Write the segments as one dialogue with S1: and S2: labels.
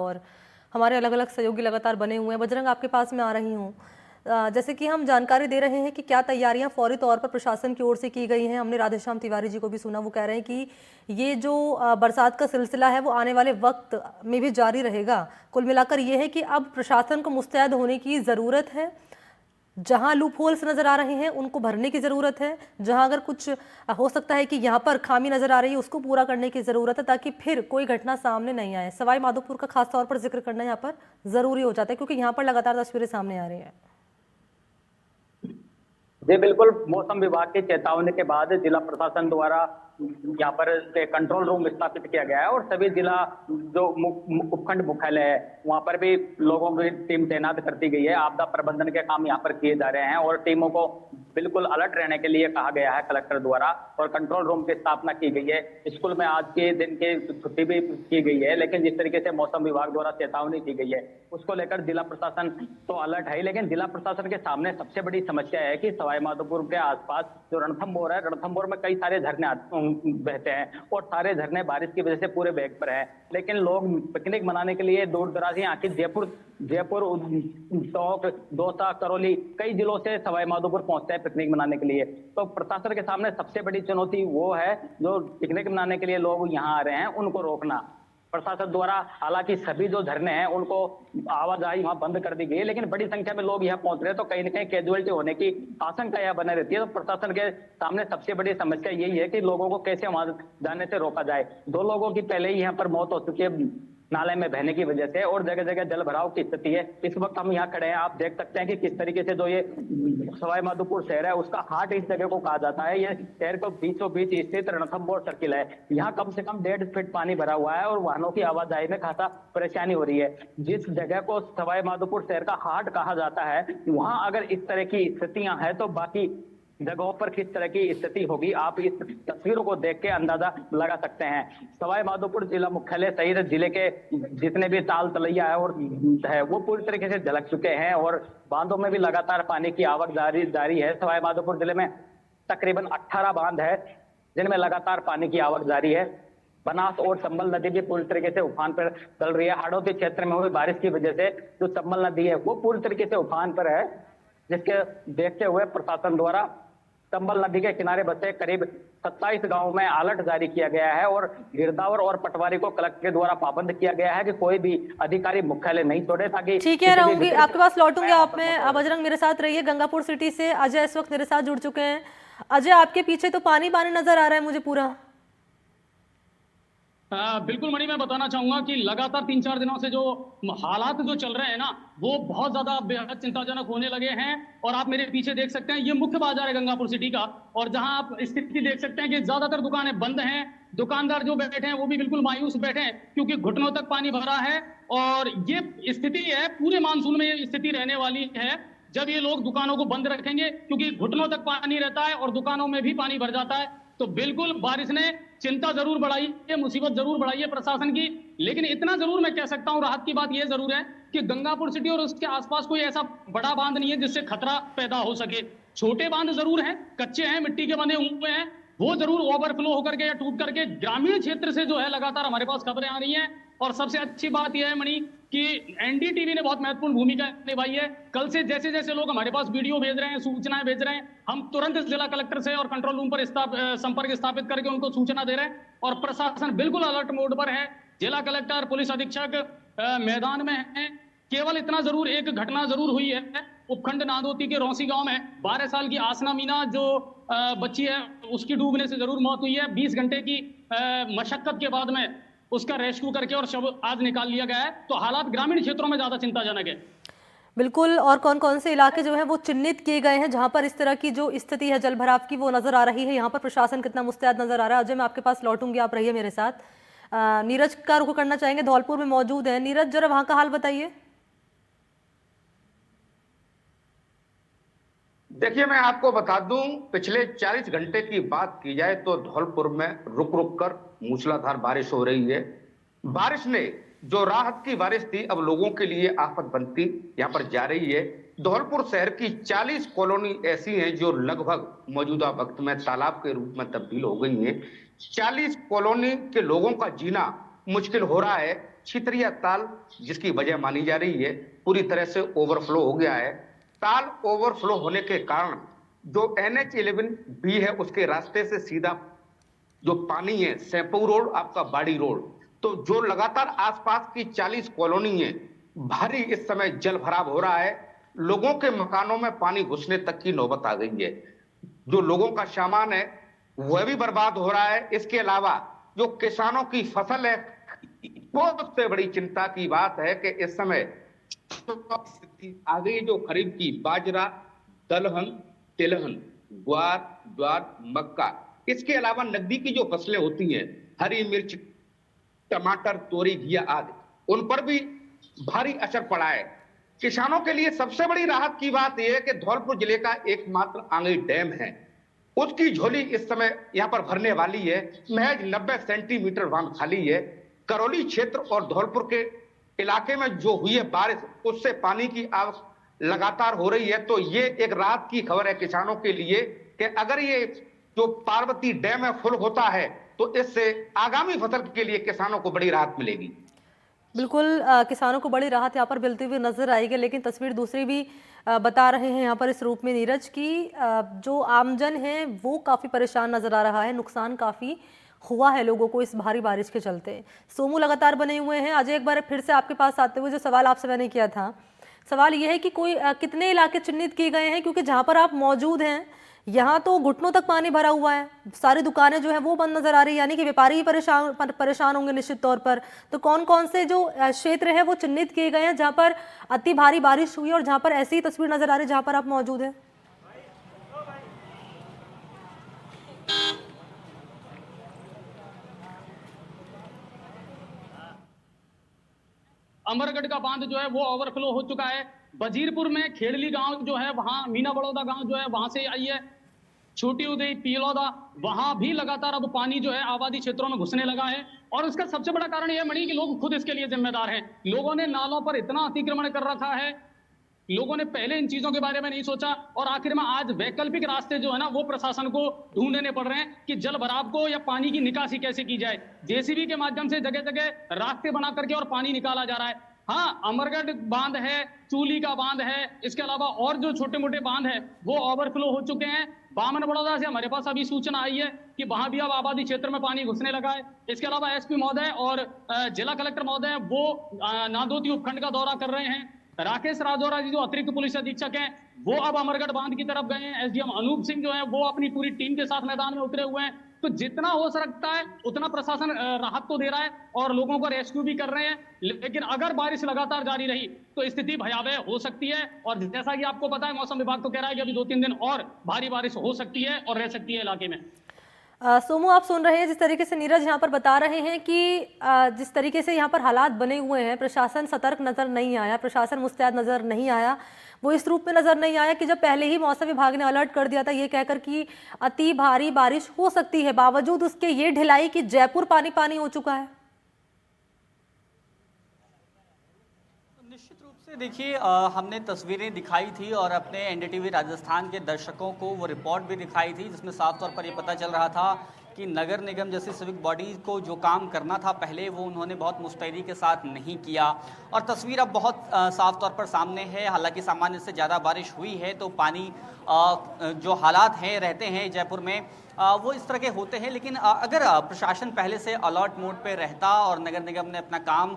S1: और हमारे अलग अलग सहयोगी लगातार बने हुए हैं। बजरंग, आपके पास में आ रही हूँ। जैसे कि हम जानकारी दे रहे हैं कि क्या तैयारियां फौरी तौर पर प्रशासन की ओर से की गई हैं। हमने राधेश्याम तिवारी जी को भी सुना, वो कह रहे हैं कि ये जो बरसात का सिलसिला है वो आने वाले वक्त में भी जारी रहेगा। कुल मिलाकर ये है कि अब प्रशासन को मुस्तैद होने की ज़रूरत है। जहां लूप होल्स नजर आ रहे हैं उनको भरने की जरूरत है। जहां अगर कुछ हो सकता है कि यहाँ पर खामी नजर आ रही है उसको पूरा करने की जरूरत है, ताकि फिर कोई घटना सामने नहीं आए। सवाई माधोपुर का खास तौर पर जिक्र करना यहाँ पर जरूरी हो जाता है, क्योंकि यहाँ पर लगातार तस्वीरें सामने आ रही हैं।
S2: जी बिल्कुल, मौसम विभाग की चेतावनी के बाद जिला प्रशासन द्वारा यहाँ पर कंट्रोल रूम स्थापित किया गया है और सभी जिला जो उपखंड मुख्यालय है वहाँ पर भी लोगों की टीम तैनात कर दी गई है। आपदा प्रबंधन के काम यहाँ पर किए जा रहे हैं और टीमों को बिल्कुल अलर्ट रहने के लिए कहा गया है कलेक्टर द्वारा, और कंट्रोल रूम की स्थापना की गई है। स्कूल में आज के दिन की छुट्टी भी की गई है, लेकिन जिस तरीके से मौसम विभाग द्वारा चेतावनी दी गई है उसको लेकर जिला प्रशासन तो अलर्ट है। लेकिन जिला प्रशासन के सामने सबसे बड़ी समस्या है कि सवाई माधोपुर के आसपास जो रणथंभौर है, रणथंभौर में कई सारे झरने बहते हैं और सारे झरने बारिश की वजह से पूरे बेग पर है। लेकिन लोग पिकनिक मनाने के लिए दूर दराज यहाँ के जयपुर टोंक, दौसा, करौली कई जिलों से सवाई माधोपुर पहुंचते हैं पिकनिक मनाने के लिए। तो प्रशासन के सामने सबसे बड़ी चुनौती वो है जो पिकनिक मनाने के लिए लोग यहाँ आ रहे हैं उनको रोकना। प्रशासन द्वारा हालांकि सभी जो झरने हैं उनको आवाजाही वहां बंद कर दी गई है, लेकिन बड़ी संख्या में लोग यहाँ पहुंच रहे हैं तो कहीं ना कहीं कैजुअलिटी होने की आशंका यह बने रहती है। तो प्रशासन के सामने सबसे बड़ी समस्या यही है कि लोगों को कैसे वहां जाने से रोका जाए। 2 लोगों की पहले ही यहाँ पर मौत हो चुकी है नाले में बहने की वजह से, और जगह जगह जल भराव की स्थिति है। इस वक्त हम यहाँ खड़े हैं, आप देख सकते हैं कि किस तरीके से जो ये सवाई माधोपुर शहर है उसका हार्ट इस जगह को कहा जाता है। ये शहर को बीचों बीच स्थित रणथंभौर सर्किल है। यहाँ कम से कम 1.5 फीट पानी भरा हुआ है और वाहनों की आवाजाही में खासा परेशानी हो रही है। जिस जगह को सवाई माधोपुर शहर का हार्ट कहा जाता है वहां अगर इस तरह की स्थितियां हैं तो बाकी जगहों पर किस तरह की स्थिति होगी आप इस तस्वीरों को देख के अंदाजा लगा सकते हैं। सवाई माधोपुर जिला मुख्यालय सहित जिले के जितने भी ताल तलैया है और है वो पूरी तरीके से झलक चुके हैं और बांधों में भी लगातार पानी की आवक जारी है। सवाई माधोपुर जिले में तकरीबन 18 बांध है जिनमें लगातार पानी की आवक जारी है। बनास और चंबल नदी भी पूरी तरीके से उफान पर चल रही है। हाड़ौती क्षेत्र में हुई बारिश की वजह से जो चंबल नदी है वो पूरी तरीके से उफान पर है, जिसके देखते हुए प्रशासन द्वारा चंबल नदी के किनारे बसे करीब 27 गांवों में अलर्ट जारी किया गया है और गिरदावर और पटवारी को कलेक्टर के द्वारा पाबंद किया गया है कि कोई भी अधिकारी मुख्यालय नहीं छोड़े, ताकि
S1: ठीक है, रहूंगी आपके पास, लौटूंगी आप में। बजरंग मेरे साथ रहिए। गंगापुर सिटी से अजय इस वक्त मेरे साथ जुड़ चुके हैं। अजय, आपके पीछे तो पानी पानी नजर आ रहा है मुझे पूरा।
S3: बिल्कुल मणि, मैं बताना चाहूंगा कि लगातार 3-4 दिनों से जो हालात जो चल रहे हैं ना वो बहुत ज्यादा बेहद चिंताजनक होने लगे हैं। और आप मेरे पीछे देख सकते हैं ये मुख्य बाजार है गंगापुर सिटी का, और जहां आप स्थिति देख सकते हैं कि ज्यादातर दुकानें बंद हैं। दुकानदार जो बैठे हैं वो भी बिल्कुल मायूस बैठे हैं क्योंकि घुटनों तक पानी भरा है। और ये स्थिति है, पूरे मानसून में ये स्थिति रहने वाली है जब ये लोग दुकानों को बंद रखेंगे, क्योंकि घुटनों तक पानी रहता है और दुकानों में भी पानी भर जाता है। तो बिल्कुल बारिश ने चिंता जरूर बढ़ाई है, मुसीबत जरूर बढ़ाई है प्रशासन की। लेकिन इतना जरूर मैं कह सकता हूं, राहत की बात यह जरूर है कि गंगापुर सिटी और उसके आसपास कोई ऐसा बड़ा बांध नहीं है जिससे खतरा पैदा हो सके। छोटे बांध जरूर हैं, कच्चे हैं, मिट्टी के बने हुए हैं, वो जरूर ओवरफ्लो होकर के या टूट करके ग्रामीण क्षेत्र से जो है लगातार हमारे पास खबरें आ रही हैं। और सबसे अच्छी बात यह है मणि कि एनडीटीवी ने बहुत महत्वपूर्ण भूमिका निभाई है। कल से जैसे जैसे लोग हमारे पास वीडियो भेज रहे हैं, सूचनाएं भेज रहे हैं, हम तुरंत जिला कलेक्टर से और कंट्रोल रूम पर संपर्क स्थापित करके उनको सूचना दे रहे हैं। और प्रशासन बिल्कुल अलर्ट मोड पर है। जिला कलेक्टर, पुलिस अधीक्षक मैदान में है। केवल इतना जरूर एक घटना जरूर हुई है उपखंड नादोती के रौसी गांव में 12 साल की आसना मीना जो बच्ची है उसकी डूबने से जरूर मौत हुई है। 20 घंटे की मशक्कत के बाद में उसका रेस्क्यू करके और शव आज निकाल लिया गया है। तो हालात ग्रामीण क्षेत्रों में ज्यादा चिंताजनक है।
S1: बिल्कुल। और कौन कौन से इलाके जो हैं वो चिन्हित किए गए हैं जहां पर इस तरह की जो स्थिति है जल भराव की वो नजर आ रही है? यहाँ पर प्रशासन कितना मुस्तैद नजर आ रहा है? अजय, मैं आपके पास लौटूंगी, आप रहिए मेरे साथ। नीरज का रुख करना चाहेंगे, धौलपुर में मौजूद है। नीरज, जरा वहां का हाल बताइए।
S4: देखिए, मैं आपको बता दूं, पिछले 40 घंटे की बात की जाए तो धौलपुर में रुक रुक कर मूसलाधार बारिश हो रही है। बारिश ने जो राहत की बारिश थी अब लोगों के लिए आफत बनती यहाँ पर जा रही है। धौलपुर शहर की 40 कॉलोनी ऐसी हैं जो लगभग मौजूदा वक्त में तालाब के रूप में तब्दील हो गई हैं। 40 कॉलोनी के लोगों का जीना मुश्किल हो रहा है। छितरिया ताल, जिसकी वजह मानी जा रही है, पूरी तरह से ओवरफ्लो हो गया है। ताल ओवरफ्लो होने के कारण जो NH-11B है उसके रास्ते से सीधा जो पानी है, सेंपू रोड, आपका बाड़ी रोड, तो जो लगातार आसपास की 40 कॉलोनी है, भारी इस समय जल भराव हो रहा है। लोगों के मकानों में पानी घुसने तक की नौबत आ गई है। जो लोगों का सामान है वह भी बर्बाद हो रहा है। इसके अलावा जो किसानों की फसल है, वो सबसे बड़ी चिंता की बात है कि इस समय आ गई जो खरीफ की बाजरा, दलहन, तिलहन, ग्वार, ज्वार, मक्का, इसके अलावा नकदी की जो फसलें होती हैं, हरी मिर्च, टमाटर, तोरी, घिया आदि, उन पर भी भारी असर पड़ा है। किसानों के लिए सबसे बड़ी राहत की बात यह है कि धौलपुर जिले का एकमात्र आंगई डैम है, उसकी झोली इस समय यहां पर भरने वाली है। महज 90 सेंटीमीटर बांध खाली है। करौली क्षेत्र और धौलपुर के इलाके में जो हुई है बारिश, उससे पानी की आवक लगातार हो रही है। तो ये एक राहत की खबर है किसानों के लिए कि अगर ये जो पार्वती डैम है फुल होता है तो इससे आगामी फसल के लिए किसानों को बड़ी राहत मिलेगी।
S1: बिल्कुल किसानों को बड़ी राहत यहाँ पर मिलती हुई नजर आएगी, लेकिन तस्वीर दूसरी भी बता रहे हैं यहाँ पर इस रूप में नीरज की जो आमजन है वो काफ़ी परेशान नजर आ रहा है। नुकसान काफ़ी हुआ है लोगों को इस भारी बारिश के चलते। सोमू लगातार बने हुए हैं। अजय, एक बार फिर से आपके पास आते हुए जो सवाल आपसे मैंने किया था, सवाल यह है कि कोई कितने इलाके चिन्हित किए गए हैं, क्योंकि जहाँ पर आप मौजूद हैं यहाँ तो घुटनों तक पानी भरा हुआ है, सारी दुकानें जो है वो बंद नजर आ रही है, यानी कि व्यापारी ही परेशान होंगे निश्चित तौर पर। तो कौन कौन से जो क्षेत्र है वो चिन्हित किए गए हैं जहाँ पर अति भारी बारिश हुई और जहाँ पर ऐसी ही तस्वीर नजर आ रही है जहाँ पर आप मौजूद हैं?
S3: अमरगढ़ का बांध जो है वो ओवरफ्लो हो चुका है। वजीरपुर में खेड़ली गांव जो है, वहां मीना बड़ौदा गांव जो है वहां से आई है, छोटी उदय, पीलौदा, वहां भी लगातार अब पानी जो है आबादी क्षेत्रों में घुसने लगा है। और इसका सबसे बड़ा कारण यह मणि कि लोग खुद इसके लिए जिम्मेदार हैं। लोगों ने नालों पर इतना अतिक्रमण कर रखा है, लोगों ने पहले इन चीजों के बारे में नहीं सोचा, और आखिर में आज वैकल्पिक रास्ते जो है ना वो प्रशासन को ढूंढने पड़ रहे हैं कि जल भराव को या पानी की निकासी कैसे की जाए। जेसीबी के माध्यम से जगह जगह रास्ते बना करके और पानी निकाला जा रहा है। हाँ, अमरगढ़ बांध है, चूली का बांध है, इसके अलावा और जो छोटे मोटे बांध है वो ओवरफ्लो हो चुके हैं। बामन बड़ौदा से हमारे पास अभी सूचना आई है कि वहां भी अब आबादी क्षेत्र में पानी घुसने लगा है। इसके अलावा एसपी महोदय और जिला कलेक्टर महोदय वो नादोती उपखंड का दौरा कर रहे हैं। राकेश राजौरा जी जो अतिरिक्त पुलिस अधीक्षक हैं वो अब अमरगढ़ बांध की तरफ गए हैं। एसडीएम अनूप सिंह जो है वो अपनी पूरी टीम के साथ मैदान में उतरे हुए हैं। तो जितना हो सकता है उतना प्रशासन राहत तो दे रहा है और लोगों को रेस्क्यू भी कर रहे हैं, लेकिन अगर बारिश लगातार जारी रही तो स्थिति भयावह हो सकती है। और जैसा कि आपको पता है मौसम विभाग तो कह रहा है कि अभी 2-3 दिन और भारी बारिश हो सकती है और रह सकती है इलाके में।
S1: सोमू, आप सुन रहे हैं जिस तरीके से नीरज यहाँ पर बता रहे हैं कि जिस तरीके से यहाँ पर हालात बने हुए हैं, प्रशासन सतर्क नजर नहीं आया, प्रशासन मुस्तैद नजर नहीं आया, वो इस रूप में नजर नहीं आया कि जब पहले ही मौसम विभाग ने अलर्ट कर दिया था ये कहकर कि अति भारी बारिश हो सकती है, बावजूद उसके ये ढिलाई कि जयपुर पानी पानी हो चुका है।
S5: निश्चित रूप से देखिए, हमने तस्वीरें दिखाई थी और अपने एनडीटीवी राजस्थान के दर्शकों को वो रिपोर्ट भी दिखाई थी जिसमें साफ तौर पर ये पता चल रहा था कि नगर निगम जैसी सिविक बॉडी को जो काम करना था पहले वो उन्होंने बहुत मुस्तैदी के साथ नहीं किया। और तस्वीर अब बहुत साफ तौर पर सामने है। हालांकि सामान्य से ज़्यादा बारिश हुई है तो पानी जो हालात हैं रहते हैं जयपुर में वो इस तरह के होते हैं। लेकिन अगर प्रशासन पहले से अलर्ट मोड पे रहता और नगर निगम ने अपना काम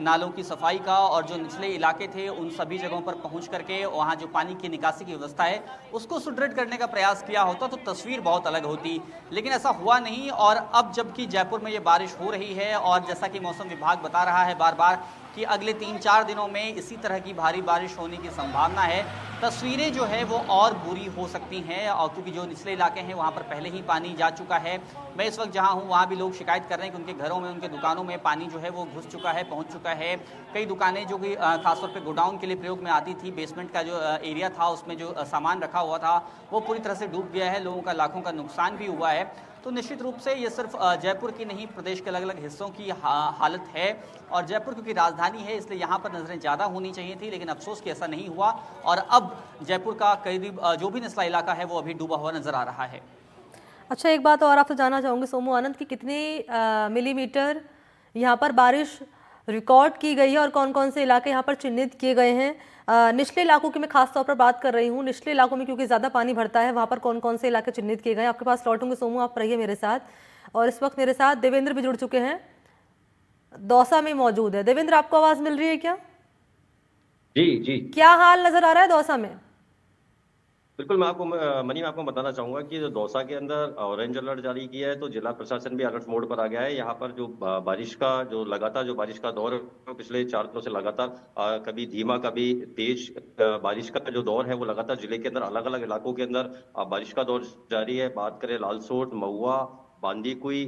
S5: नालों की सफाई का और जो निचले इलाके थे उन सभी जगहों पर पहुंच करके वहां जो पानी की निकासी की व्यवस्था है उसको सुदृढ़ करने का प्रयास किया होता तो तस्वीर बहुत अलग होती। लेकिन ऐसा हुआ नहीं। और अब जबकि जयपुर में ये बारिश हो रही है और जैसा कि मौसम विभाग बता रहा है बार बार कि अगले 3-4 दिनों में इसी तरह की भारी बारिश होने की संभावना है, तस्वीरें जो है वो और बुरी हो सकती हैं। और क्योंकि जो निचले इलाके हैं वहाँ पर पहले ही पानी जा चुका है। मैं इस वक्त जहाँ हूँ वहाँ भी लोग शिकायत कर रहे हैं कि उनके घरों में, उनके दुकानों में पानी जो है वो घुस चुका है, पहुँच चुका है। कई दुकानें जो कि खासतौर पर गोडाउन के लिए प्रयोग में आती थी, बेसमेंट का जो एरिया था उसमें जो सामान रखा हुआ था वो पूरी तरह से डूब गया है, लोगों का लाखों का नुकसान भी हुआ है। तो निश्चित रूप से ये सिर्फ जयपुर की नहीं प्रदेश के अलग अलग हिस्सों की हालत है। और जयपुर क्योंकि राजधानी है इसलिए यहाँ पर नजरें ज़्यादा होनी चाहिए थी, लेकिन अफसोस कि ऐसा नहीं हुआ। और अब जयपुर का करीब जो भी निचला इलाका है वो अभी डूबा हुआ नजर आ रहा है।
S1: अच्छा, एक बात और आपसे जानना चाहूँगी सोमू आनंद की कितने मिलीमीटर यहाँ पर बारिश रिकॉर्ड की गई है और कौन कौन से इलाके यहाँ पर चिन्हित किए गए हैं। निचले इलाकों की मैं खास तौर पर बात कर रही हूँ। निचले इलाकों में क्योंकि ज़्यादा पानी भरता है, वहाँ पर कौन कौन से इलाके चिन्हित किए गए हैं आपके पास लौटूंगे। सोमू, आप रहिए मेरे साथ। और इस वक्त मेरे साथ देवेंद्र भी जुड़ चुके हैं, दौसा में मौजूद है। देवेंद्र, आपको आवाज़ मिल रही है क्या?
S6: जी जी
S1: क्या हाल नज़र आ रहा है दौसा में?
S6: बिल्कुल। मैं आपको बताना चाहूंगा कि जो दौसा के अंदर ऑरेंज अलर्ट जारी किया है, तो जिला प्रशासन भी अलर्ट मोड पर आ गया है। यहाँ पर जो बारिश का जो लगातार जो बारिश का दौर है, वो पिछले 4 दिनों से लगातार कभी धीमा कभी तेज बारिश का जो दौर है वो लगातार जिले के अंदर अलग अलग इलाकों के अंदर बारिश का दौर जारी है। बात करें लालसोट, महुआ, बांदीकुई,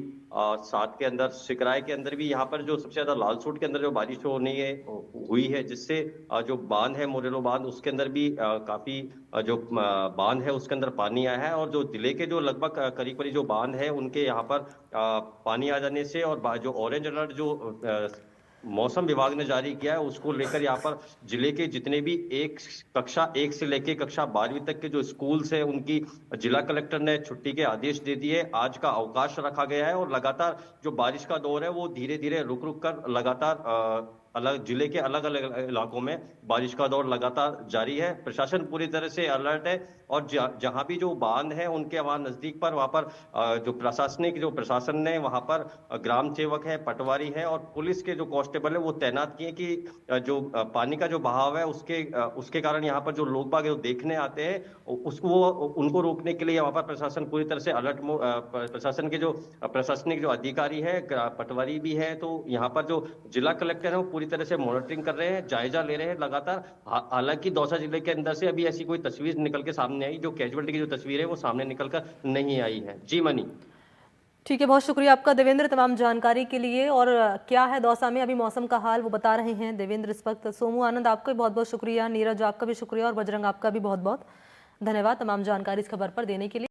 S6: साथ के अंदर सिकराय के अंदर भी यहाँ पर जो सबसे ज्यादा लालसोट के अंदर जो बारिश हुई है, जिससे जो बांध है मोरेलो बांध, उसके अंदर भी काफी जो बांध है उसके अंदर पानी आया है। और जो जिले के जो लगभग करीब करीब जो बांध है उनके यहाँ पर पानी आ जाने से और जो ऑरेंज अलर्ट जो मौसम विभाग ने जारी किया है उसको लेकर यहाँ पर जिले के जितने भी कक्षा 1 से लेकर कक्षा 12वीं तक के जो स्कूल्स है उनकी जिला कलेक्टर ने छुट्टी के आदेश दे दिए। आज का अवकाश रखा गया है और लगातार जो बारिश का दौर है वो धीरे धीरे रुक रुक कर लगातार अलग जिले के अलग अलग इलाकों में बारिश का दौर लगातार जारी है। प्रशासन पूरी तरह से अलर्ट है और जहां भी जो बांध है उनके वहां नजदीक पर वहां पर जो प्रशासन ने वहां पर ग्राम सेवक है, पटवारी है और पुलिस के जो कांस्टेबल है वो तैनात किए कि जो पानी का जो बहाव है उसके कारण यहाँ पर जो लोग बाग जो देखने आते हैं उनको रोकने के लिए वहां पर प्रशासन पूरी तरह से अलर्ट। प्रशासन के जो प्रशासनिक जो अधिकारी है, पटवारी भी है, तो यहाँ पर जो जिला कलेक्टर है वो पूरी तरह से मॉनिटरिंग कर रहे हैं, जायजा ले रहे हैं लगातार। हालांकि दौसा जिले के अंदर से अभी ऐसी कोई तस्वीर निकल के सामने आई, जो कैजुअलिटी की जो तस्वीर है वो सामने निकल कर नहीं आई है। जी मनी।
S1: ठीक है, बहुत शुक्रिया आपका देवेंद्र तमाम जानकारी के लिए। और क्या है दौसा में अभी मौसम का हाल वो बता रहे हैं देवेंद्र इस वक्त। सोमू, आनंद, आपका भी बहुत बहुत शुक्रिया, नीरज आपका भी शुक्रिया और बजरंग आपका भी बहुत बहुत धन्यवाद तमाम जानकारी इस खबर पर देने के लिए।